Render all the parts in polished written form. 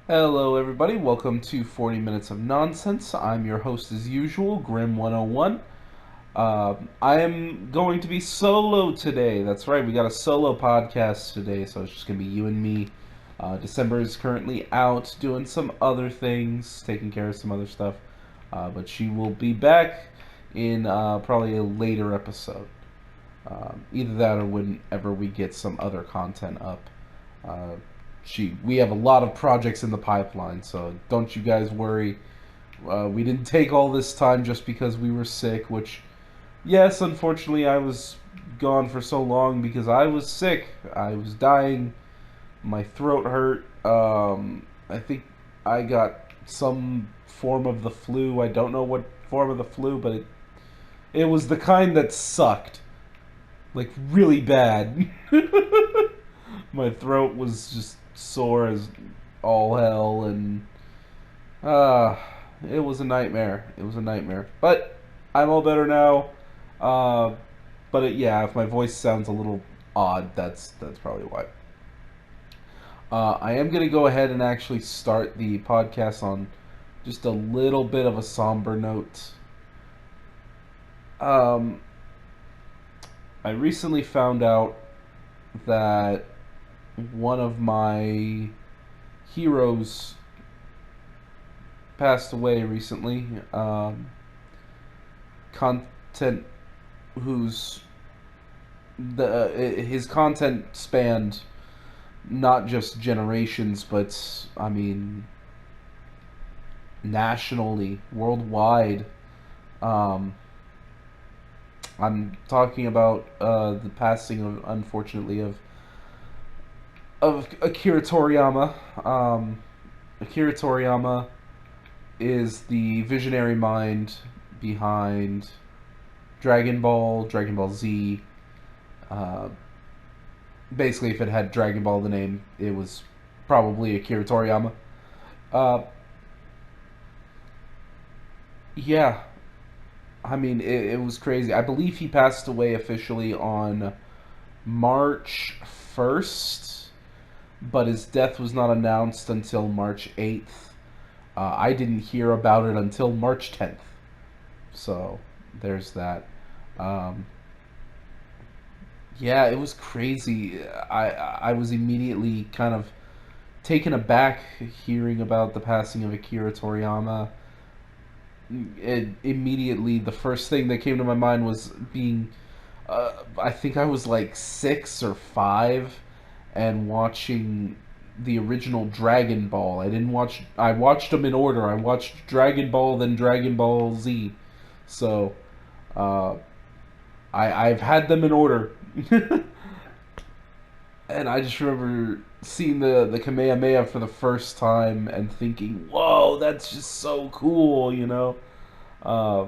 Hello, everybody. Welcome to 40 Minutes of Nonsense. I'm your host, as usual, Grim101. I am going to be solo today. That's right, we got a solo podcast today, so it's just going to be you and me. December is currently out doing some other things, taking care of some other stuff, but she will be back in probably a later episode. Either that or whenever we get some other content up. Uh, we have a lot of projects in the pipeline, so don't you guys worry. We didn't take all this time just because we were sick, which, yes, unfortunately, I was gone for so long because I was sick. I was dying. My throat hurt. I think I got some form of the flu. I don't know what form of the flu, but it was the kind that sucked. Like, really bad. My throat was just sore as all hell, and uh, it was a nightmare. It was a nightmare. But I'm all better now. Uh, yeah, if my voice sounds a little odd, that's probably why. I am gonna go ahead and actually start the podcast on just a little bit of a somber note. Um, I recently found out that one of my heroes passed away recently. Content whose the his content spanned not just generations, but I mean nationally, worldwide. Um, I'm talking about the passing of, unfortunately, of Akira Toriyama. Akira Toriyama is the visionary mind behind Dragon Ball, Dragon Ball Z. Uh, Basically, if it had Dragon Ball the name, it was probably Akira Toriyama. Uh, yeah, I mean, it was crazy. I believe he passed away officially on March 1st, but his death was not announced until March 8th. I didn't hear about it until March 10th. So, there's that. Um, yeah, it was crazy. I was immediately kind of taken aback hearing about the passing of Akira Toriyama. Immediately, the first thing that came to my mind was being, I think I was like 6 or 5, and watching the original Dragon Ball. I watched them in order. I watched Dragon Ball, then Dragon Ball Z. So, uh, I've had them in order. And I just remember seeing the Kamehameha for the first time and thinking, "Whoa, that's just so cool," you know. Uh,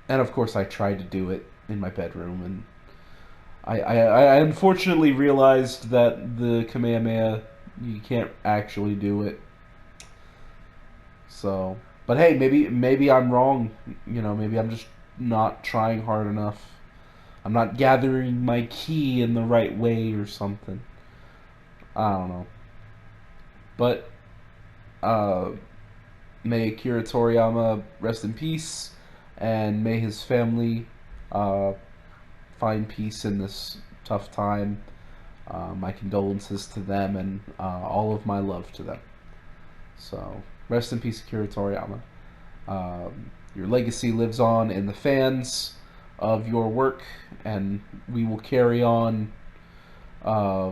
and of course, I tried to do it in my bedroom, and I unfortunately realized that the Kamehameha, you can't actually do it. So, but hey, maybe I'm wrong. You know, maybe I'm just not trying hard enough. I'm not gathering my ki in the right way or something. I don't know. But uh, may Akira Toriyama rest in peace, and may his family uh, find peace in this tough time. My condolences to them, and all of my love to them. So, rest in peace, Akira Toriyama. Your legacy lives on in the fans of your work, and we will carry on uh,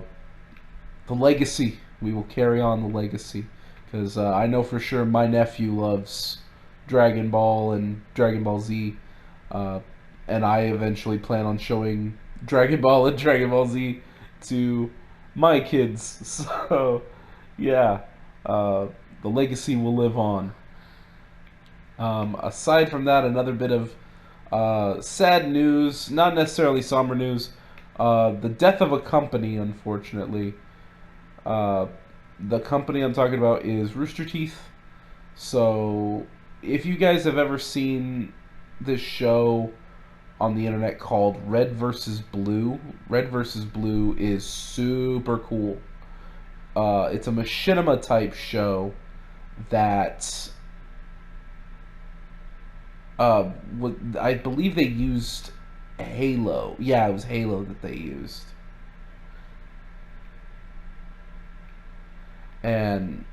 the legacy. We will carry on the legacy, because I know for sure my nephew loves Dragon Ball and Dragon Ball Z, uh, and I eventually plan on showing Dragon Ball and Dragon Ball Z to my kids. So, yeah, uh, the legacy will live on. Aside from that, another bit of sad news, not necessarily somber news. The death of a company, unfortunately. Uh, the company I'm talking about is Rooster Teeth. So, if you guys have ever seen this show on the internet called Red versus Blue, Red versus Blue is super cool. It's a machinima type show. that I believe they used Halo. Yeah, it was Halo that they used. And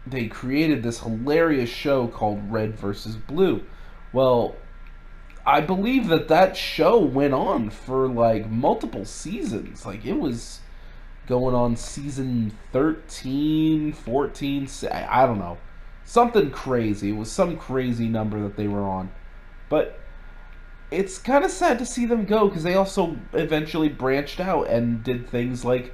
they created this hilarious show called Red versus Blue. Well, I believe that show went on for like multiple seasons. Like it was going on season 13, 14, I don't know. Something crazy. It was some crazy number that they were on. But it's kind of sad to see them go because they also eventually branched out and did things like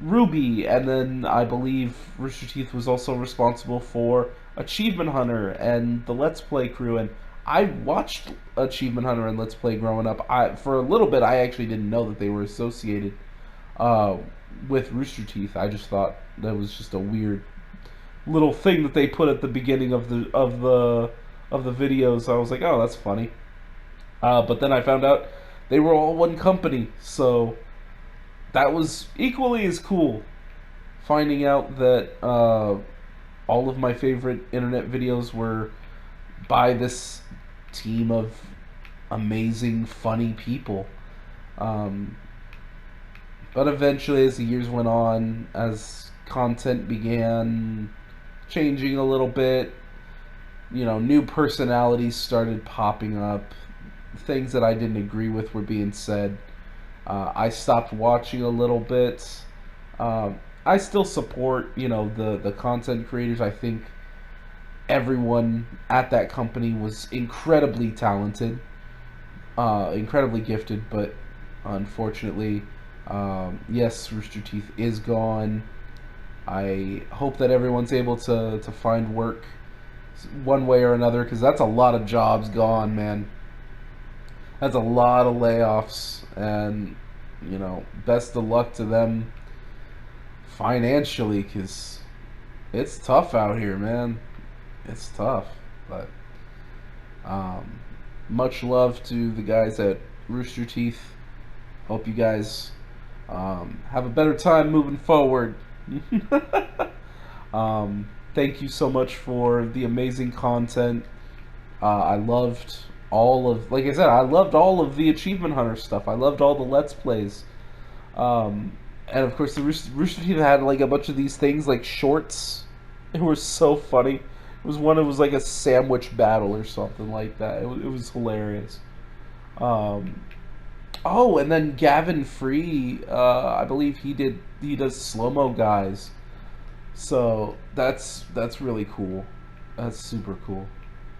Ruby, and then I believe Rooster Teeth was also responsible for Achievement Hunter and the Let's Play crew. And I watched Achievement Hunter and Let's Play growing up. For a little bit, I actually didn't know that they were associated uh, with Rooster Teeth. I just thought that was just a weird little thing that they put at the beginning of the videos. I was like, oh, that's funny. But then I found out they were all one company, so that was equally as cool. Finding out that all of my favorite internet videos were by this team of amazing, funny people. But eventually, as the years went on, as content began changing a little bit, new personalities started popping up. Things that I didn't agree with were being said. I stopped watching a little bit. I still support, the content creators. I think everyone at that company was incredibly talented, incredibly gifted, but unfortunately, yes, Rooster Teeth is gone. I hope that everyone's able to find work one way or another, because that's a lot of jobs gone, man. That's a lot of layoffs, and best of luck to them financially, because it's tough out here, man. It's tough, but much love to the guys at Rooster Teeth. Hope you guys have a better time moving forward. Thank you so much for the amazing content. I loved like I said, I loved all of the Achievement Hunter stuff. I loved all the Let's Plays. And of course, the Rooster Teeth had like a bunch of these things, like shorts. It was so funny. It was like a sandwich battle or something like that. It was hilarious. Oh, and then Gavin Free, I believe he does slow-mo guys. So that's really cool. That's super cool.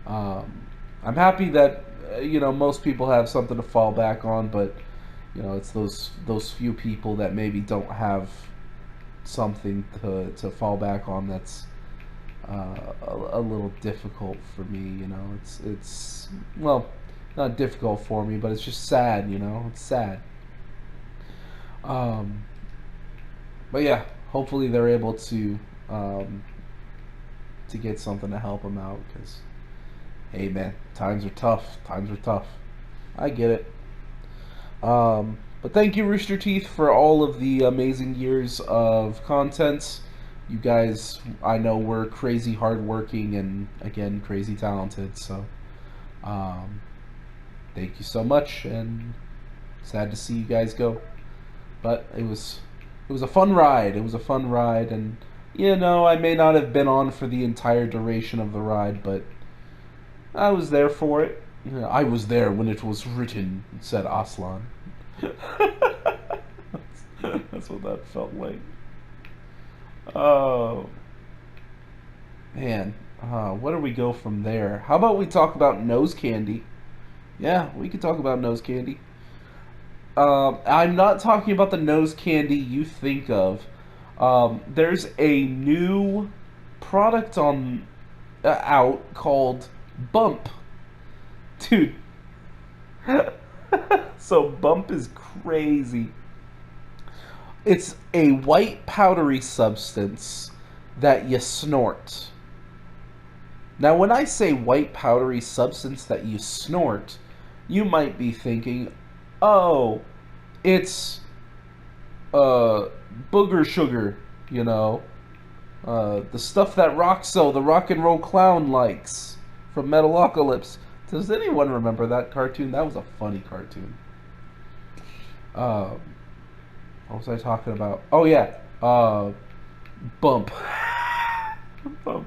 I'm happy that most people have something to fall back on, but it's those few people that maybe don't have something to fall back on. That's a little difficult for me. It's well, not difficult for me, but it's just sad. It's sad. But yeah, hopefully they're able to get something to help them out, because hey man, times are tough. Times are tough. I get it. But thank you, Rooster Teeth, for all of the amazing years of content. You guys, I know, were crazy hardworking and, again, crazy talented. So, thank you so much, and sad to see you guys go. But it was a fun ride. It was a fun ride, and I may not have been on for the entire duration of the ride, but I was there for it. I was there when it was written, said Aslan. That's what that felt like. Oh, man. Where do we go from there? How about we talk about nose candy? Yeah, we could talk about nose candy. I'm not talking about the nose candy you think of. There's a new product out called Bump. Dude. So Bump is crazy. It's a white powdery substance that you snort. Now, when I say white powdery substance that you snort, you might be thinking, oh, it's booger sugar, The stuff that Roxo, the rock and roll clown, likes from Metalocalypse. Does anyone remember that cartoon? That was a funny cartoon. Uh, what was I talking about? Oh yeah, Bump. Bump.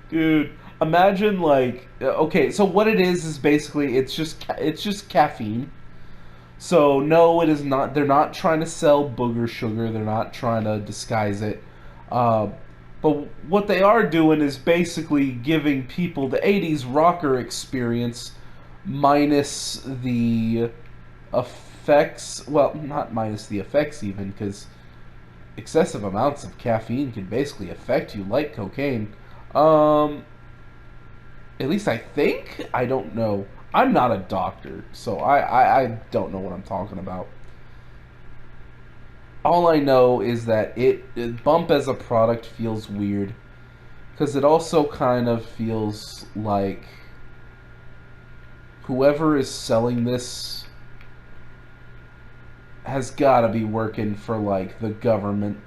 Dude, imagine like okay, so what it is basically it's just caffeine. So no, it is not. They're not trying to sell booger sugar. They're not trying to disguise it. Uh, but what they are doing is basically giving people the '80s rocker experience, minus the effects. Well, not minus the effects even, because excessive amounts of caffeine can basically affect you like cocaine. Um, at least I think. I don't know. I'm not a doctor, so I don't know what I'm talking about. All I know is that Bump as a product feels weird because it also kind of feels like whoever is selling this has got to be working for like the government.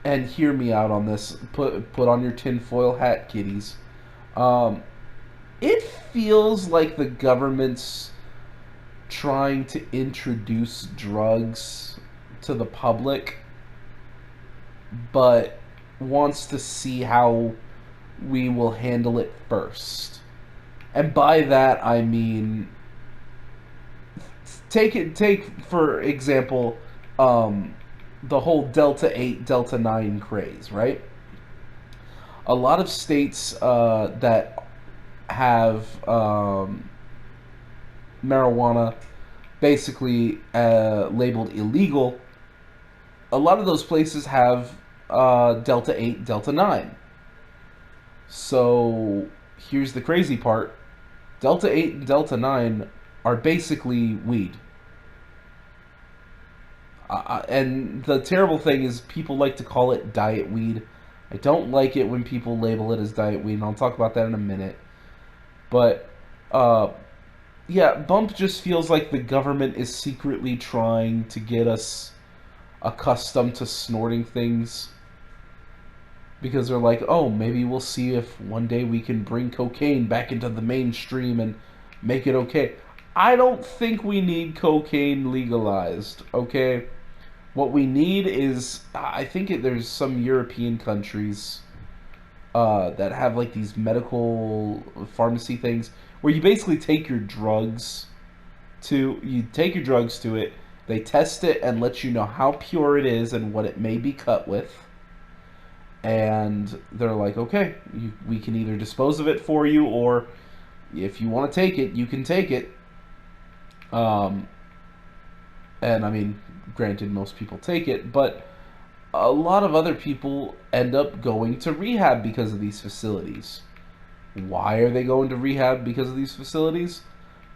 And hear me out on this. Put on your tinfoil hat, kiddies. Um, it feels like the government's trying to introduce drugs to the public, but wants to see how we will handle it first. And by that I mean take for example the whole Delta 8 Delta 9 craze, right? A lot of states that have marijuana basically labeled illegal, a lot of those places have Delta 8, Delta 9. So here's the crazy part. Delta 8 and Delta 9 are basically weed. And the terrible thing is people like to call it diet weed. I don't like it when people label it as diet weed, and I'll talk about that in a minute. But, yeah, Bump just feels like the government is secretly trying to get us accustomed to snorting things. Because they're like, oh, maybe we'll see if one day we can bring cocaine back into the mainstream and make it okay. I don't think we need cocaine legalized, okay? What we need is, I think there's some European countries that have like these medical pharmacy things where you basically take your drugs to it, they test it and let you know how pure it is and what it may be cut with, and they're like, okay, we can either dispose of it for you, or if you want to take it, you can take it. Um, and I mean, granted, most people take it, but a lot of other people end up going to rehab because of these facilities. Why are they going to rehab because of these facilities?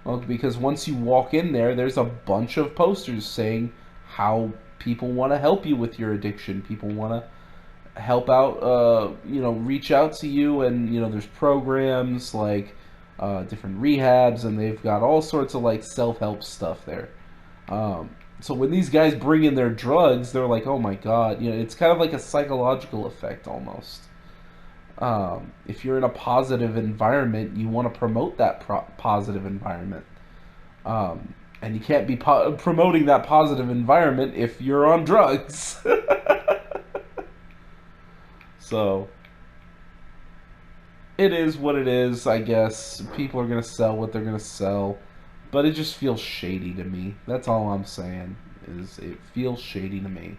Well, because once you walk in there, there's a bunch of posters saying how people want to help you with your addiction. People want to help out, reach out to you, and there's programs like different rehabs, and they've got all sorts of like self-help stuff there. So when these guys bring in their drugs, they're like, oh my god, it's kind of like a psychological effect almost. If you're in a positive environment, you want to promote that positive environment. And you can't be promoting that positive environment if you're on drugs. So, it is what it is, I guess. People are going to sell what they're going to sell. But it just feels shady to me. That's all I'm saying, is it feels shady to me.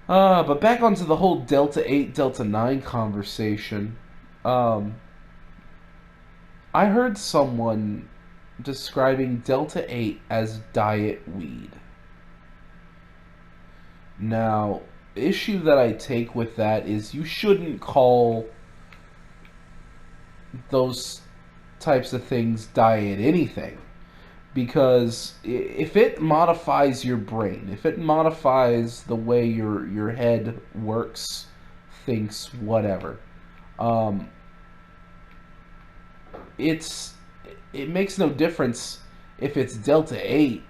But back onto the whole Delta 8, Delta 9 conversation. I heard someone describing Delta 8 as diet weed. Now, the issue that I take with that is you shouldn't call those types of things diet anything. Because if it modifies your brain, if it modifies the way your head works, thinks, whatever, it makes no difference if it's Delta 8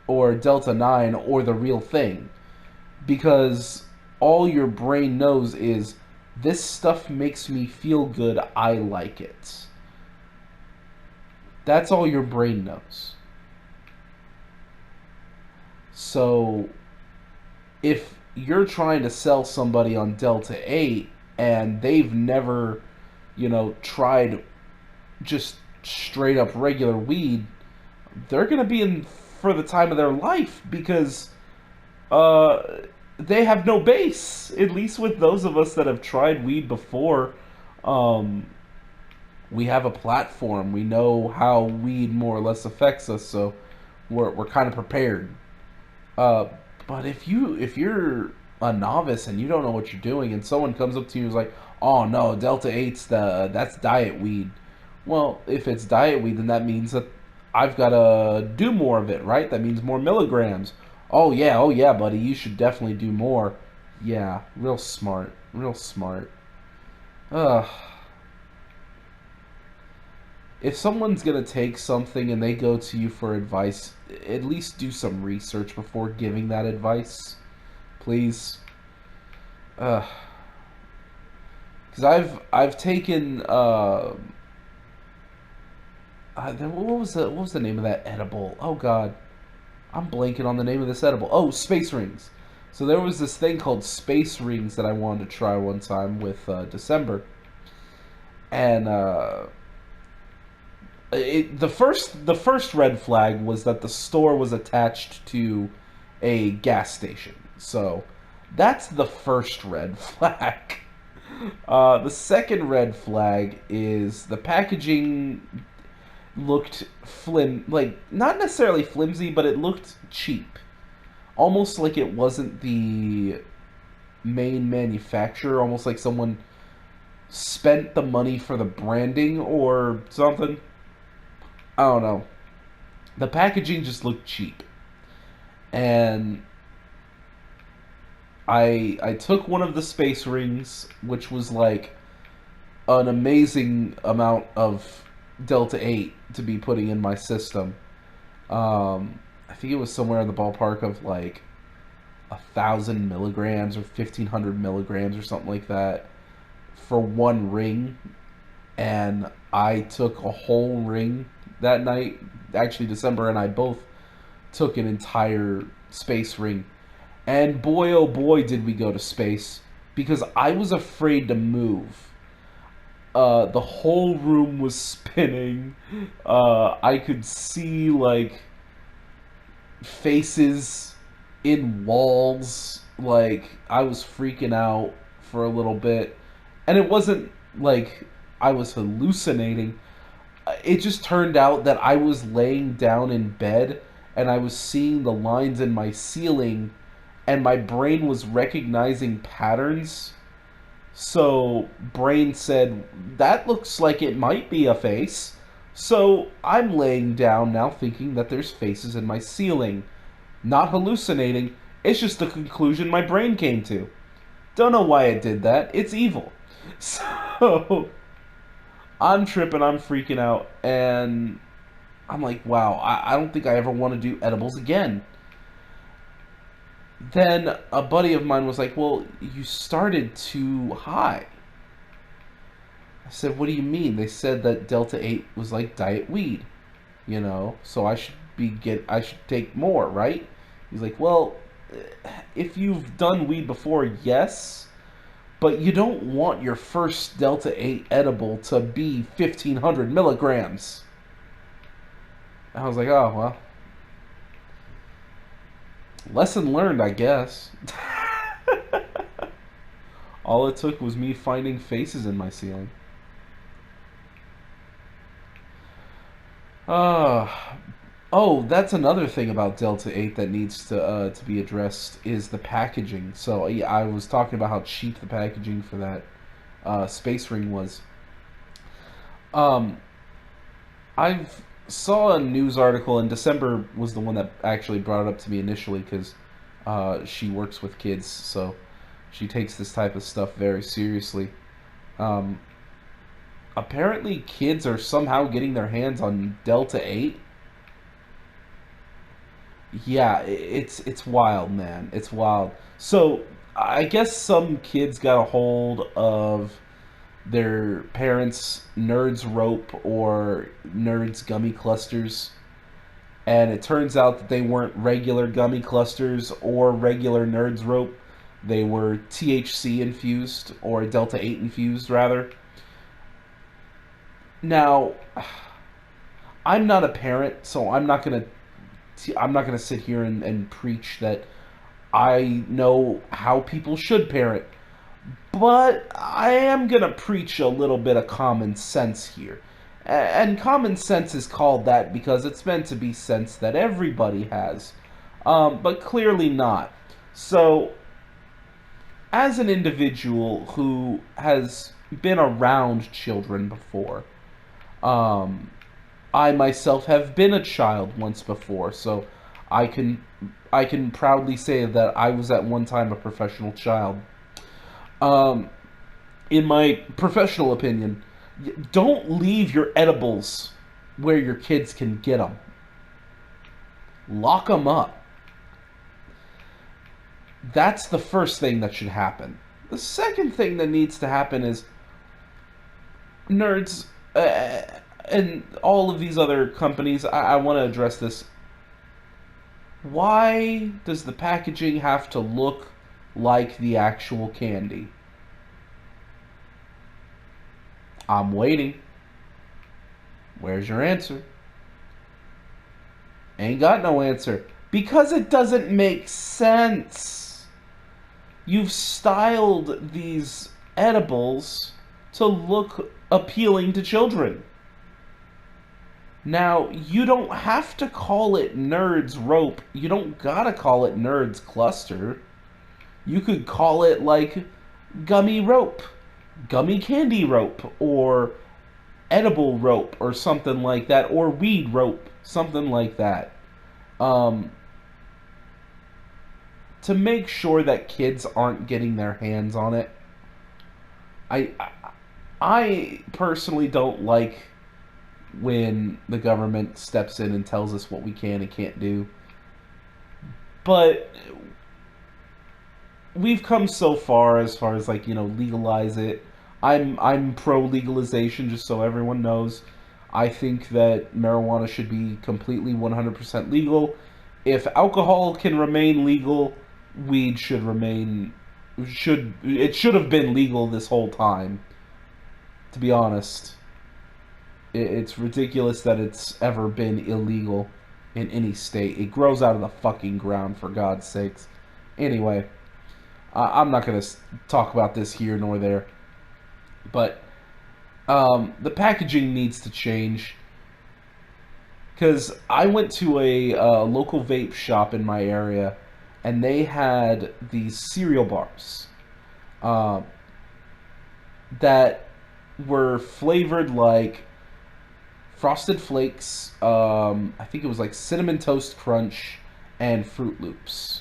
or Delta 9 or the real thing. because all your brain knows is this stuff makes me feel good. I like it. That's all your brain knows. So if you're trying to sell somebody on Delta 8 and they've never, tried just straight up regular weed, they're going to be in for the time of their life because uh, they have no base. At least with those of us that have tried weed before, um, we have a platform. We know how weed more or less affects us, so we're kind of prepared. Uh, but if you're a novice and you don't know what you're doing, and someone comes up to you and is like, "Oh no, Delta 8's that's diet weed." Well, if it's diet weed, then that means that I've got to do more of it, right? That means more milligrams. Oh yeah, buddy, you should definitely do more. Yeah, real smart, real smart. Ugh. If someone's gonna take something and they go to you for advice, at least do some research before giving that advice, please. Because I've taken what was the name of that edible? Oh God, I'm blanking on the name of this edible. Oh, space rings. So there was this thing called space rings that I wanted to try one time with December, and the first red flag was that the store was attached to a gas station. So that's the first red flag. The second red flag is the packaging looked like not necessarily flimsy, but it looked cheap. Almost like it wasn't the main manufacturer, almost like someone spent the money for the branding or something. I don't know. The packaging just looked cheap. And I took one of the space rings, which was like an amazing amount of Delta 8 to be putting in my system. I think it was somewhere in the ballpark of like 1,000 milligrams or 1,500 milligrams or something like that for one ring. And I took a whole ring that night. Actually, December and I both took an entire space ring. And boy, oh boy, did we go to space. Because I was afraid to move. The whole room was spinning. I could see, like, faces in walls. Like, I was freaking out for a little bit. And it wasn't like I was hallucinating. It just turned out that I was laying down in bed and I was seeing the lines in my ceiling and my brain was recognizing patterns. So brain said, that looks like it might be a face. So I'm laying down now thinking that there's faces in my ceiling. Not hallucinating, it's just the conclusion my brain came to. Don't know why it did that. It's evil. So I'm tripping, I'm freaking out, and I'm like, wow, I don't think I ever want to do edibles again. Then a buddy of mine was like, well, you started too high. I said, what do you mean? They said that Delta 8 was like diet weed, so I should take more, right? He's like, well, if you've done weed before, yes, but you don't want your first Delta 8 edible to be 1,500 milligrams. I was like, oh, well. Lesson learned, I guess. All it took was me finding faces in my ceiling. Uh, oh, that's another thing about Delta 8 that needs to be addressed is the packaging. So yeah, I was talking about how cheap the packaging for that space ring was. Um, I've saw a news article, and December was the one that actually brought it up to me initially because she works with kids, so she takes this type of stuff very seriously. Um, Apparently, kids are somehow getting their hands on Delta 8, Yeah, it's wild, man. It's wild. So I guess some kids got a hold of their parents' Nerds rope or Nerds gummy clusters, and it turns out that they weren't regular gummy clusters or regular Nerds rope. They were THC infused, or Delta 8 infused rather. Now, I'm not a parent, so I'm not gonna sit here and preach that I know how people should parent. But I am going to preach a little bit of common sense here. And common sense is called that because it's meant to be sense that everybody has. But clearly not. So, as an individual who has been around children before, um, I myself have been a child once before, so I can I can proudly say that I was at one time a professional child. Um, in my professional opinion, don't leave your edibles where your kids can get them. Lock them up. That's the first thing that should happen. The second thing that needs to happen is nerds and all of these other companies. I want to address this. Why does the packaging have to look like the actual candy? I'm waiting. Where's your answer? Ain't got no answer. Because it doesn't make sense. You've styled these edibles to look appealing to children. Now, you don't have to call it Nerds Rope. You don't gotta call it Nerds Cluster. You could call it, like, Gummy Rope, Gummy Candy Rope, or Edible Rope, or something like that, or Weed Rope, something like that. Um, to make sure that kids aren't getting their hands on it. I, I personally don't like when the government steps in and tells us what we can and can't do. But we've come so far as like, legalize it. I'm pro legalization, just so everyone knows. I think that marijuana should be completely 100% legal. If alcohol can remain legal, weed should have been legal this whole time. To be honest, it's ridiculous that it's ever been illegal in any state. It grows out of the fucking ground, for God's sakes. Anyway, I'm not going to talk about this here nor there, but the packaging needs to change. Because I went to a local vape shop in my area, and they had these cereal bars uh, that were flavored like Frosted Flakes, I think it was like Cinnamon Toast Crunch, and Fruit Loops.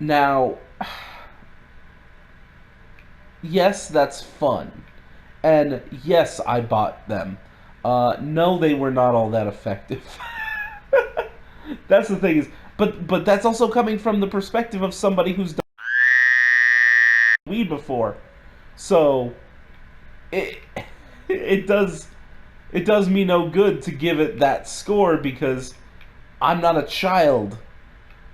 Now, yes, that's fun. And yes, I bought them. No, they were not all that effective. That's the thing is, but that's also coming from the perspective of somebody who's done weed before. So, it it does it does me no good to give it that score because I'm not a child.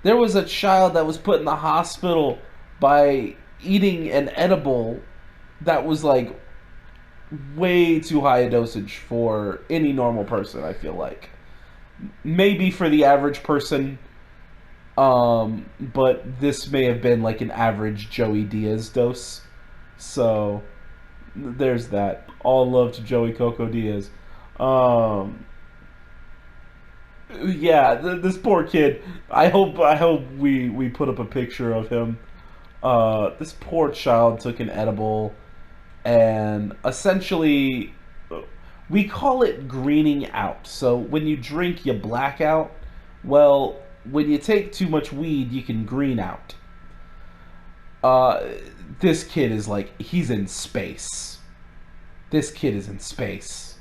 There was a child that was put in the hospital by eating an edible that was like way too high a dosage for any normal person, I feel like. Maybe for the average person, but this may have been like an average Joey Diaz dose. So, there's that. All love to Joey Coco Diaz. Um, yeah, this poor kid. I hope we put up a picture of him. This poor child took an edible, and essentially, we call it greening out. So when you drink, you black out. Well, when you take too much weed, you can green out. Uh, this kid is like, he's in space. This kid is in space.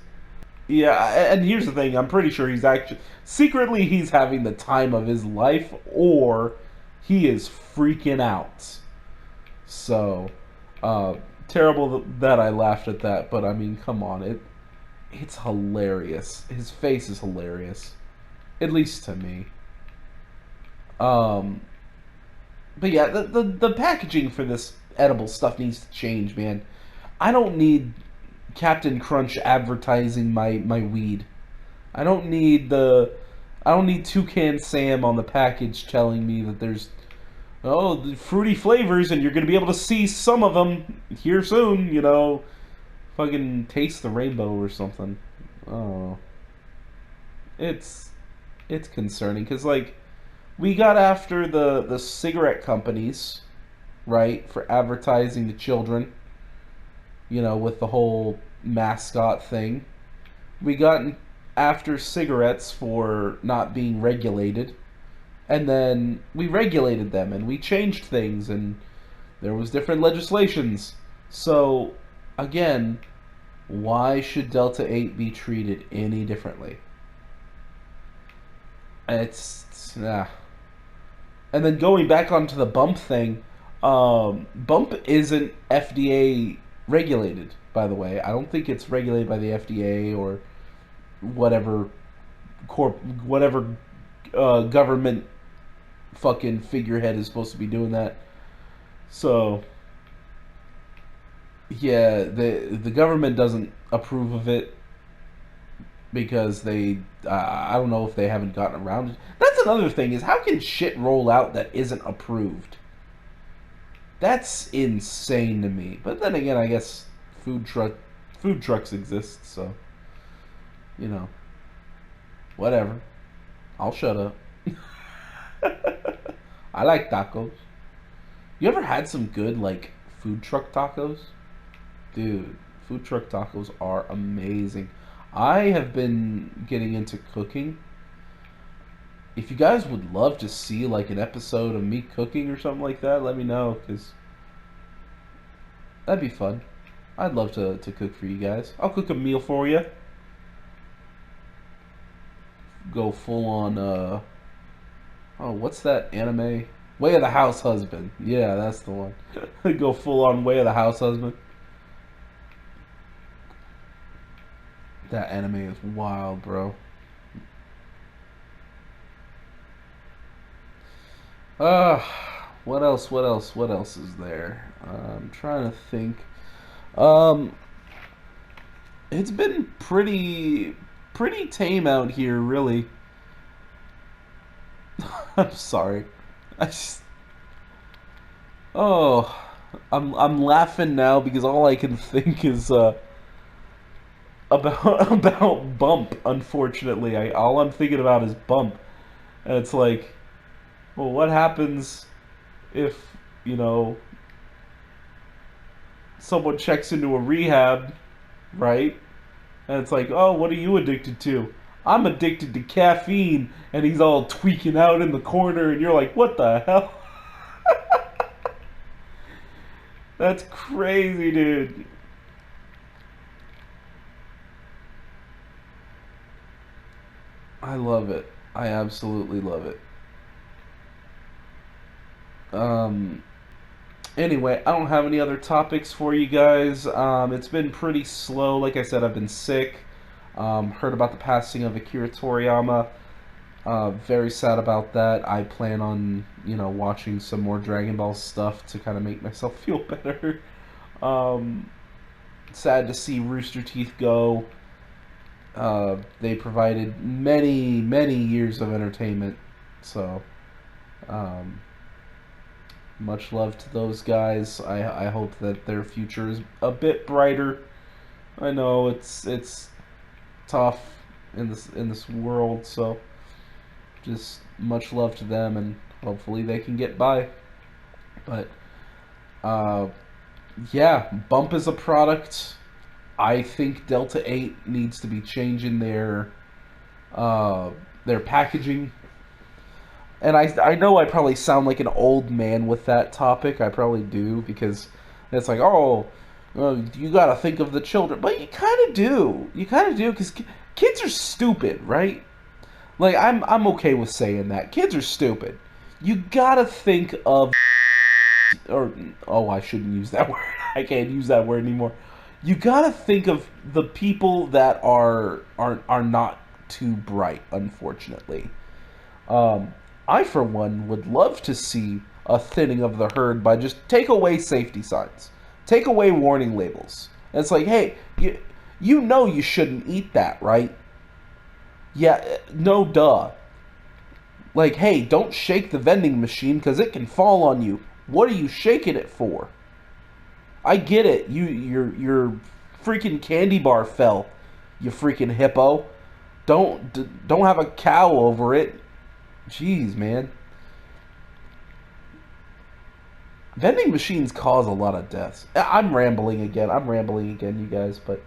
Yeah, and here's the thing: I'm pretty sure he's actually secretly he's having the time of his life, or he is freaking out. So, uh, terrible that I laughed at that, but I mean, come on, it's hilarious. His face is hilarious, at least to me. Um, but yeah, the packaging for this edible stuff needs to change, man. I don't need Captain Crunch advertising my weed. I don't need Toucan Sam on the package telling me that there's the fruity flavors and you're gonna be able to see some of them here soon. Fucking taste the rainbow or something. Oh, it's it's concerning because like we got after the cigarette companies, right, for advertising to children. With the whole mascot thing. We got after cigarettes for not being regulated, and then we regulated them and we changed things and there was different legislations. So again, why should Delta 8 be treated any differently? Nah. And then going back onto the bump thing, bump isn't FDA regulated, by the way. I don't think it's regulated by the FDA or whatever whatever government fucking figurehead is supposed to be doing that. So yeah, the government doesn't approve of it because they I don't know if they haven't gotten around it. That's another thing is how can shit roll out that isn't approved? That's insane to me. But then again, I guess food trucks exist, so you know, whatever. I'll shut up. I like tacos. You ever had some good like food truck tacos? Dude, food truck tacos are amazing. I have been getting into cooking. If you guys would love to see like an episode of me cooking or something like that, let me know because that'd be fun. I'd love to cook for you guys. I'll cook a meal for you. Go full on what's that anime? Way of the House Husband. Yeah, that's the one. Go full on Way of the House Husband. That anime is wild, bro. Uh, what else? What else? What else is there? I'm trying to think. Um, it's been pretty tame out here, really. I'm sorry. I just oh, I'm laughing now because all I can think is about Bump. Unfortunately, all I'm thinking about is Bump, and it's like, well, what happens if you know someone checks into a rehab, right? And it's like, oh, what are you addicted to? I'm addicted to caffeine, and he's all tweaking out in the corner, and you're like, what the hell? That's crazy, dude. I love it. I absolutely love it. Um, anyway, I don't have any other topics for you guys. It's been pretty slow. Like I said, I've been sick. Heard about the passing of Akira Toriyama. Very sad about that. I plan on, watching some more Dragon Ball stuff to kind of make myself feel better. Um, Sad to see Rooster Teeth go. They provided many, many years of entertainment. So, um, much love to those guys. I hope that their future is a bit brighter. I know it's tough in this world, so just much love to them, and hopefully they can get by. But uh, yeah, Bump is a product. I think Delta 8 needs to be changing their packaging. And I know I probably sound like an old man with that topic. I probably do because it's like, oh, you got to think of the children, but you kind of do. You kind of do because kids are stupid, right? Like I'm okay with saying that. Kids are stupid. You gotta think of, or oh, I shouldn't use that word. I can't use that word anymore. You gotta think of the people that are not too bright, unfortunately. Um, I, for one, would love to see a thinning of the herd by just take away safety signs, take away warning labels. And it's like, hey, you know you shouldn't eat that, right? Yeah, no, duh. Like, hey, don't shake the vending machine because it can fall on you. What are you shaking it for? I get it. Your freaking candy bar fell. You freaking hippo. Don't have a cow over it. Jeez, man. Vending machines cause a lot of deaths. I'm rambling again. You guys. But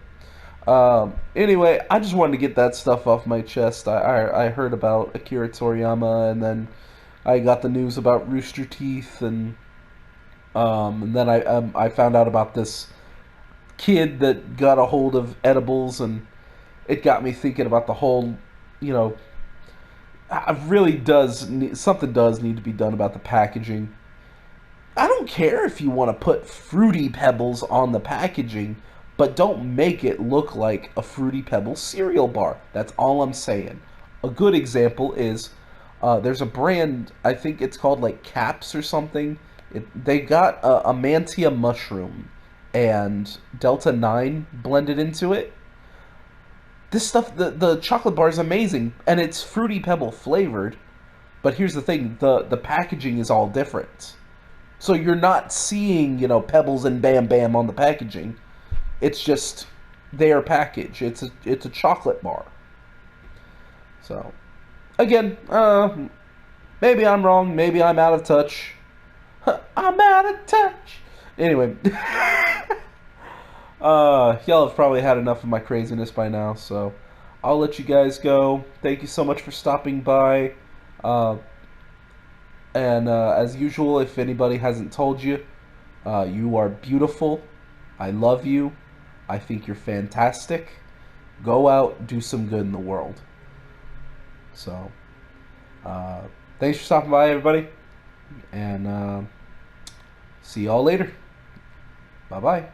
anyway, I just wanted to get that stuff off my chest. I heard about Akira Toriyama, and then I got the news about Rooster Teeth, and then I found out about this kid that got a hold of edibles, and it got me thinking about the whole, you know, something does need to be done about the packaging. I don't care if you want to put Fruity Pebbles on the packaging, but don't make it look like a Fruity Pebbles cereal bar. That's all I'm saying. A good example is there's a brand, I think it's called like Caps or something. They got a Mantia mushroom and Delta 9 blended into it. This stuff, the chocolate bar is amazing, and it's Fruity Pebble flavored. But here's the thing, the packaging is all different. So you're not seeing, Pebbles and Bam Bam on the packaging. It's just their package. It's a chocolate bar. So, again, maybe I'm wrong. Maybe I'm out of touch. I'm out of touch. Anyway, y'all have probably had enough of my craziness by now, so I'll let you guys go. Thank you so much for stopping by. And as usual, if anybody hasn't told you, you are beautiful. I love you. I think you're fantastic. Go out, do some good in the world. So, thanks for stopping by, everybody. And see y'all later. Bye bye.